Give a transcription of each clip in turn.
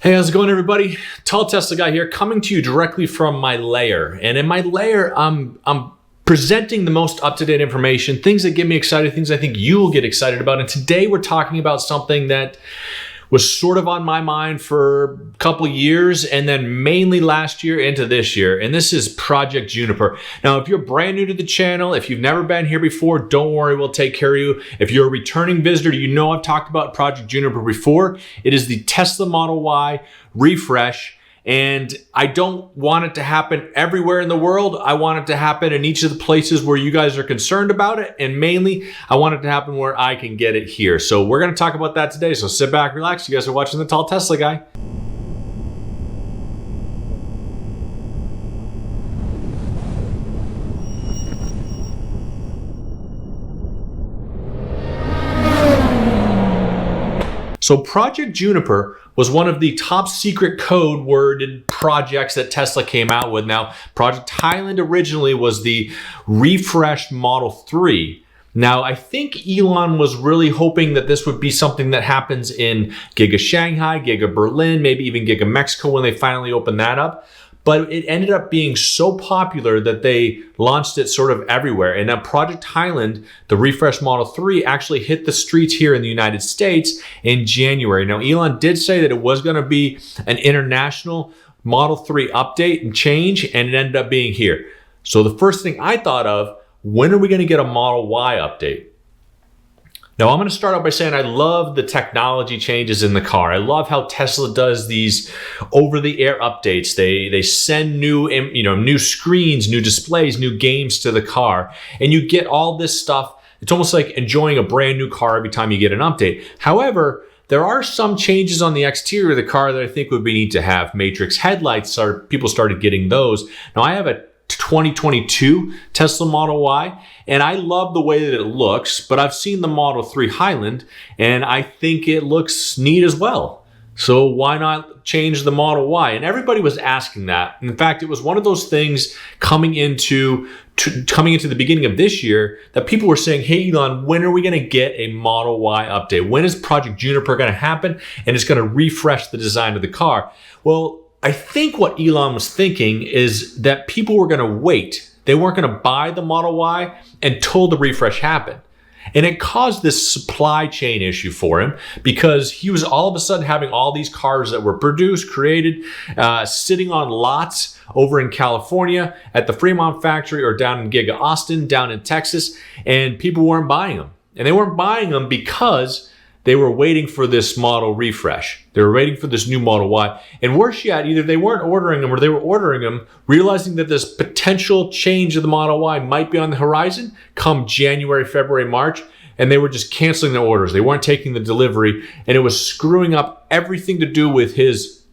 Hey, how's it going, everybody? Tall Tesla guy here, coming to you directly from my lair. And in my lair, I'm presenting the most up-to-date information, things that get me excited, things I think you will get excited about. And today we're talking about something that was sort of on my mind for a couple years, and then mainly last year into this year. And this is Project Juniper. Now, if you're brand new to the channel, if you've never been here before, don't worry, we'll take care of you. If you're a returning visitor, you know I've talked about Project Juniper before. It is the Tesla Model Y refresh. And I don't want it to happen everywhere in the world. I want it to happen in each of the places where you guys are concerned about it. And mainly, I want it to happen where I can get it here. So we're going to talk about that today. So sit back, relax. You guys are watching the Tall Tesla guy. So Project Juniper was one of the top secret code worded projects that Tesla came out with. Now, Project Highland originally was the refreshed Model 3. Now, I think Elon was really hoping that this would be something that happens in Giga Shanghai, Giga Berlin, maybe even Giga Mexico when they finally open that up. But it ended up being so popular that they launched it sort of everywhere. And now Project Highland, the refreshed Model 3, actually hit the streets here in the United States in January. Now, Elon did say that it was going to be an international Model 3 update and change, and it ended up being here. So the first thing I thought of, when are we going to get a Model Y update? Now, I'm going to start out by saying I love the technology changes in the car. I love how Tesla does these over-the-air updates. They send new screens, new displays, new games to the car, and you get all this stuff. It's almost like enjoying a brand new car every time you get an update. However, there are some changes on the exterior of the car that I think would be neat to have. Matrix headlights, people started getting those. Now, I have a 2022 Tesla Model Y, and I love the way that it looks, but I've seen the Model 3 Highland, and I think it looks neat as well. So why not change the Model Y? And everybody was asking that. In fact, it was one of those things coming into the beginning of this year that people were saying, hey, Elon, when are we going to get a Model Y update? When is Project Juniper going to happen? And it's going to refresh the design of the car. Well, I think what Elon was thinking is that people were going to wait. They weren't going to buy the Model Y until the refresh happened. And it caused this supply chain issue for him because he was all of a sudden having all these cars that were produced, created, sitting on lots over in California at the Fremont factory or down in Giga Austin, down in Texas, and people weren't buying them. And they weren't buying them because they were waiting for this model refresh. They were waiting for this new Model Y. And worse yet, either they weren't ordering them or they were ordering them, realizing that this potential change of the Model Y might be on the horizon come January, February, March, and they were just canceling their orders. They weren't taking the delivery, and it was screwing up everything to do with his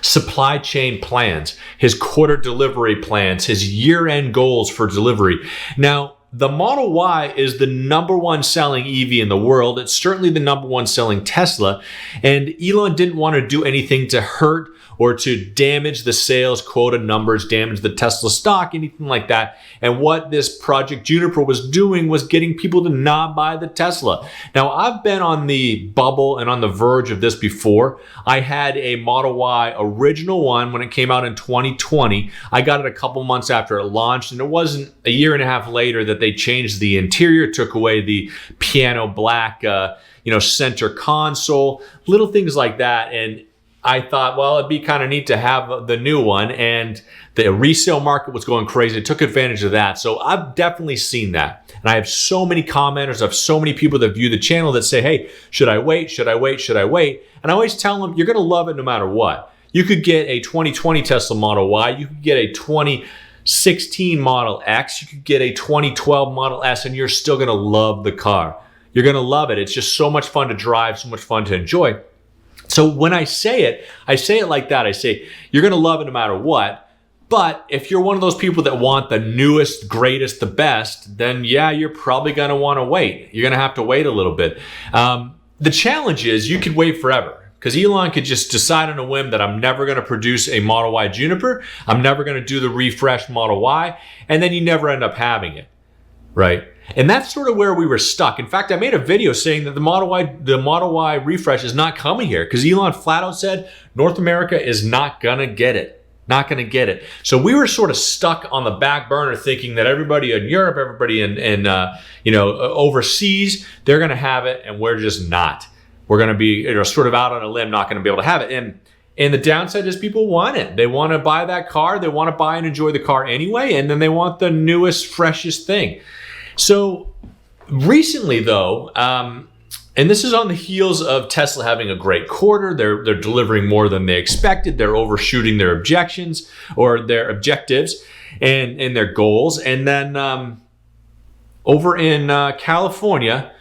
supply chain plans, his quarter delivery plans, his year-end goals for delivery. Now, the Model Y is the #1 selling EV in the world. It's certainly the #1 selling Tesla. And Elon didn't want to do anything to hurt or to damage the sales quota numbers, damage the Tesla stock, anything like that. And what this Project Juniper was doing was getting people to not buy the Tesla. Now, I've been on the bubble and on the verge of this before. I had a Model Y original one when it came out in 2020. I got it a couple months after it launched, and it wasn't a year and a half later that they changed the interior, took away the piano black, center console, little things like that. And I thought, well, it'd be kind of neat to have the new one, and the resale market was going crazy. It took advantage of that. So I've definitely seen that. And I have so many commenters, I have so many people that view the channel that say, hey, should I wait? Should I wait? Should I wait? And I always tell them, you're going to love it no matter what. You could get a 2020 Tesla Model Y. You could get a 2016 Model X. You could get a 2012 Model S, and you're still going to love the car. You're going to love it. It's just so much fun to drive, so much fun to enjoy. So when I say it like that. I say, you're going to love it no matter what. But if you're one of those people that want the newest, greatest, the best, then yeah, you're probably going to want to wait. You're going to have to wait a little bit. The challenge is you could wait forever. Because Elon could just decide on a whim that I'm never going to produce a Model Y Juniper. I'm never going to do the refreshed Model Y. And then you never end up having it. right? And that's sort of where we were stuck. In fact, I made a video saying that the Model Y refresh is not coming here because Elon flat out said North America is not gonna get it. Not gonna get it. So we were sort of stuck on the back burner thinking that everybody in Europe, everybody in overseas, they're gonna have it, and we're just not. We're gonna be sort of out on a limb, not gonna be able to have it. And the downside is people want it. They want to buy that car. They want to buy and enjoy the car anyway, and then they want the newest, freshest thing. So recently, though, and this is on the heels of Tesla having a great quarter. They're delivering more than they expected. They're overshooting their objectives and their goals. And then over in California,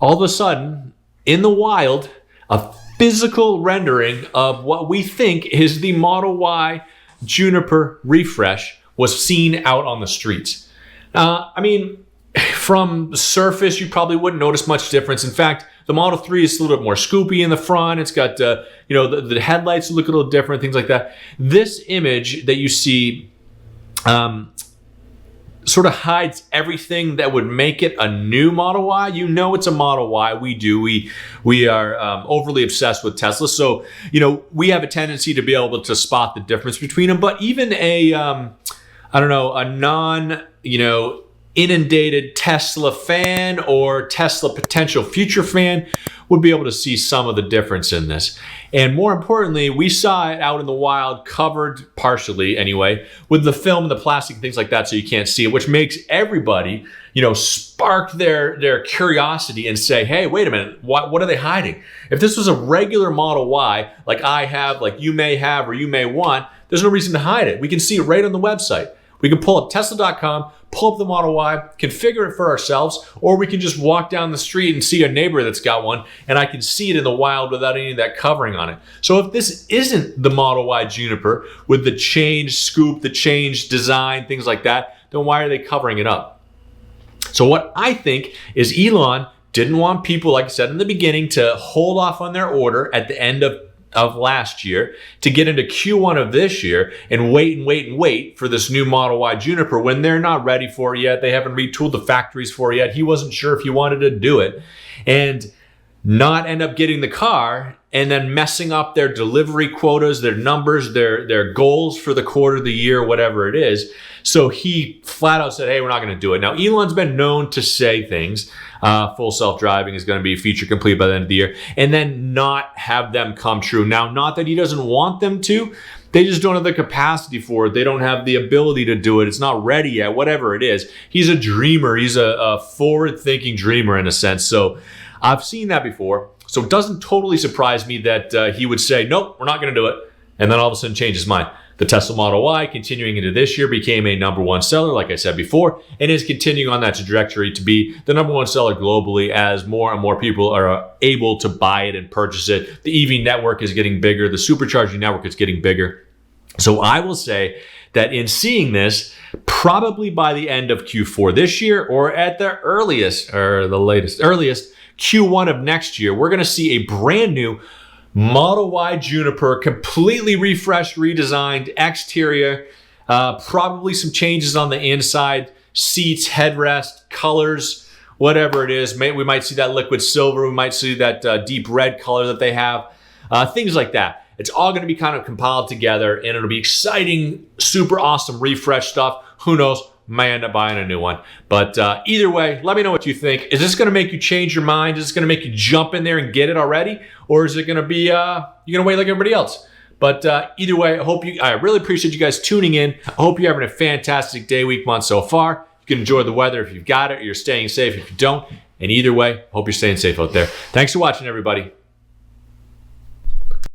all of a sudden, in the wild, a physical rendering of what we think is the Model Y Juniper refresh was seen out on the streets. I mean, from the surface, you probably wouldn't notice much difference. In fact, the Model 3 is a little bit more scoopy in the front. It's got, the headlights look a little different, things like that. This image that you see sort of hides everything that would make it a new Model Y. You know it's a Model Y. We do. We are overly obsessed with Tesla. So, we have a tendency to be able to spot the difference between them. But even a non, inundated Tesla fan or Tesla potential future fan would be able to see some of the difference in this. And more importantly, we saw it out in the wild, covered partially anyway, with the film and the plastic, things like that, so you can't see it, which makes everybody, spark their curiosity and say, hey, wait a minute, what are they hiding? If this was a regular Model Y, like I have, like you may have, or you may want, there's no reason to hide it. We can see it right on the website. We can pull up Tesla.com, pull up the Model Y, configure it for ourselves, or we can just walk down the street and see a neighbor that's got one, and I can see it in the wild without any of that covering on it. So if this isn't the Model Y Juniper with the changed scoop, the changed design, things like that, then why are they covering it up? So what I think is Elon didn't want people, like I said in the beginning, to hold off on their order at the end of last year to get into Q1 of this year and wait for this new Model Y Juniper when they're not ready for it yet. They haven't retooled the factories for it yet. He wasn't sure if he wanted to do it and not end up getting the car and then messing up their delivery quotas, their numbers, their goals for the quarter, the year, whatever it is. So he flat out said, hey, we're not going to do it. Now, Elon's been known to say things. Full self-driving is going to be feature complete by the end of the year, and then not have them come true. Now, not that he doesn't want them to, they just don't have the capacity for it. They don't have the ability to do it. It's not ready yet, whatever it is. He's a dreamer. He's a forward-thinking dreamer in a sense. So I've seen that before. So it doesn't totally surprise me that he would say, nope, we're not going to do it, and then all of a sudden change his mind. The Tesla Model Y, continuing into this year, became a #1 seller, like I said before, and is continuing on that trajectory to be the #1 seller globally as more and more people are able to buy it and purchase it. The EV network is getting bigger. The supercharging network is getting bigger. So I will say that in seeing this, probably by the end of Q4 this year, or at the earliest Q1 of next year, we're going to see a brand new Model Y Juniper, completely refreshed, redesigned exterior, probably some changes on the inside, seats, headrest, colors, whatever it is. We might see that liquid silver. We might see that deep red color that they have, things like that. It's all going to be kind of compiled together, and it'll be exciting, super awesome refresh stuff. Who knows? May end up buying a new one. But either way, let me know what you think. Is this going to make you change your mind? Is this going to make you jump in there and get it already? Or is it going to be, you're going to wait like everybody else? But either way, I really appreciate you guys tuning in. I hope you're having a fantastic day, week, month so far. You can enjoy the weather if you've got it, or you're staying safe if you don't. And either way, hope you're staying safe out there. Thanks for watching, everybody.